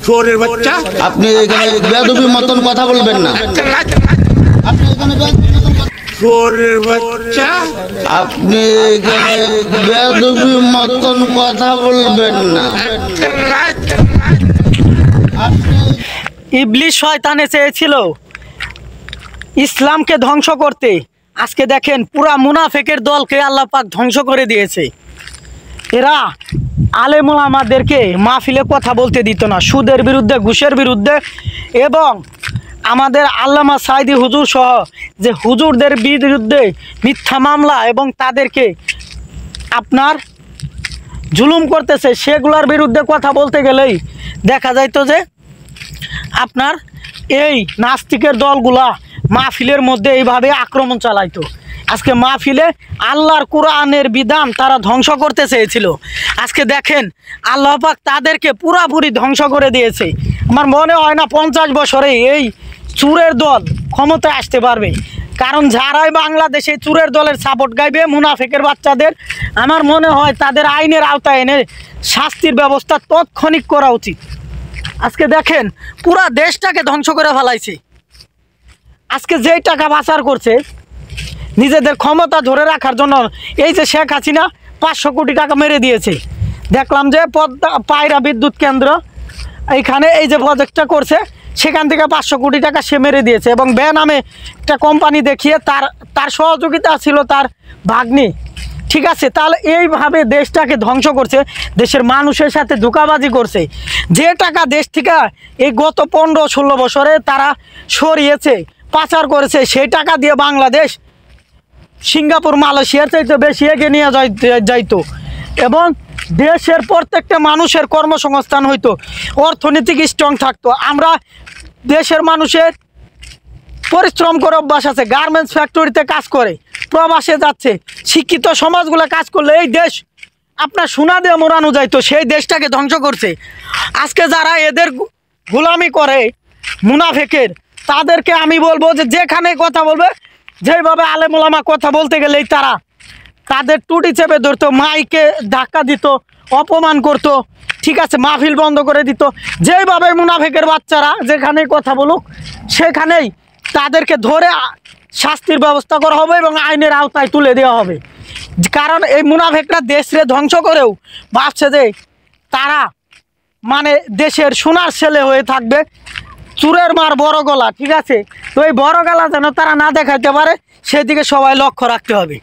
চোরের বাচ্চা, আপনি এখানে বেয়াদবির মতন কথা বলবেন না। আপনি এখানে চোরের বাচ্চা, আপনি এখানে বেয়াদবির মতন কথা বলবেন না। ইবলিশ শয়তানে চেয়েছিল ইসলামকে ধ্বংস করতে। আজকে দেখেন পুরা মুনাফেকের দলকে আল্লাহ পাক ধ্বংস করে দিয়েছে। এরা আলেম ওলামাদেরকে মাহফিলে কথা বলতে দিত না, সুদের বিরুদ্ধে, ঘুষের বিরুদ্ধে, এবং আমাদের আল্লামা সাইদি হুজুর সহ যে হুজুরদের বিরুদ্ধে মিথ্যা মামলা এবং তাদেরকে আপনার জুলুম করতেছে সেগুলোর বিরুদ্ধে কথা বলতে গেলেই দেখা যাইতো যে আপনার এই নাস্তিকের দলগুলা মাহফিলের মধ্যে এইভাবে আক্রমণ চালাইতো। আজকে মাহফিলে আল্লাহর কোরআনের বিধান তারা ধ্বংস করতে চেয়েছিল। আজকে দেখেন আল্লাহ পাক তাদেরকে পুরাপুরি ধ্বংস করে দিয়েছে। আমার মনে হয় না 50 বছরে এই চুরের দল ক্ষমতায় আসতে পারবে। কারণ যারাই বাংলাদেশে চুরের দলের সাপোর্ট গাইবে মুনাফেকের বাচ্চাদের, আমার মনে হয় তাদের আইনের আওতায় এনে শাস্তির ব্যবস্থা তাৎক্ষণিক করা উচিত। আজকে দেখেন পুরা দেশটাকে ধ্বংস করে ফেলাইছে। আজকে যেই টাকা পাচার করছে নিজেদের ক্ষমতা ধরে রাখার জন্য, এই যে শেখ হাসিনা 500 কোটি টাকা মেরে দিয়েছে। দেখলাম যে পায়রা বিদ্যুৎ কেন্দ্র এইখানে এই যে প্রজেক্টটা করছে সেখান থেকে 500 কোটি টাকা সে মেরে দিয়েছে, এবং বে নামে একটা কোম্পানি দেখিয়ে তার সহযোগিতা ছিল তার ভাগ্নি। ঠিক আছে, তাহলে এইভাবে দেশটাকে ধ্বংস করছে, দেশের মানুষের সাথে ধোঁকাবাজি করছে। যে টাকা দেশ থেকে এই গত 15-16 বছরে তারা সরিয়েছে, পাচার করেছে, সেই টাকা দিয়ে বাংলাদেশ সিঙ্গাপুর, মালয়েশিয়ার চাইতে বেশি এগিয়ে নিয়ে যাইতো, এবং দেশের প্রত্যেকটা মানুষের কর্মসংস্থান হইতো, অর্থনৈতিক স্ট্রং থাকতো। আমরা দেশের মানুষের পরিশ্রম করে অভ্যাস আছে, গার্মেন্টস ফ্যাক্টরিতে কাজ করে, প্রবাসে যাচ্ছে, শিক্ষিত সমাজগুলো কাজ করলে এই দেশ আপনার সোনা দিয়ে মোড়ানো যাইতো, সেই দেশটাকে ধ্বংস করছে। আজকে যারা এদের গোলামি করে মুনাফেকের, তাদেরকে আমি বলবো যে যেখানে কথা বলবে, যেভাবে আলেম ওলামা কথা বলতে গেলেই তারা তাদের টুটি চেপে ধরতো, মাইকে ধাক্কা দিত, অপমান করতো, ঠিক আছে, মাহফিল বন্ধ করে দিত। যেভাবে মুনাফেকের বাচ্চারা যেখানে কথা বলুক সেখানেই তাদেরকে ধরে শাস্তির ব্যবস্থা করা হবে এবং আইনের আওতায় তুলে দেওয়া হবে। কারণ এই মুনাফেকরা দেশরে ধ্বংস করেও ভাবছে যে তারা মানে দেশের সোনার ছেলে হয়ে থাকবে, চুরের মার বড় গলা। ঠিক আছে, তো এই বড় গলা যেন তারা না দেখাইতে পারে সেদিকে সবাই লক্ষ্য রাখতে হবে।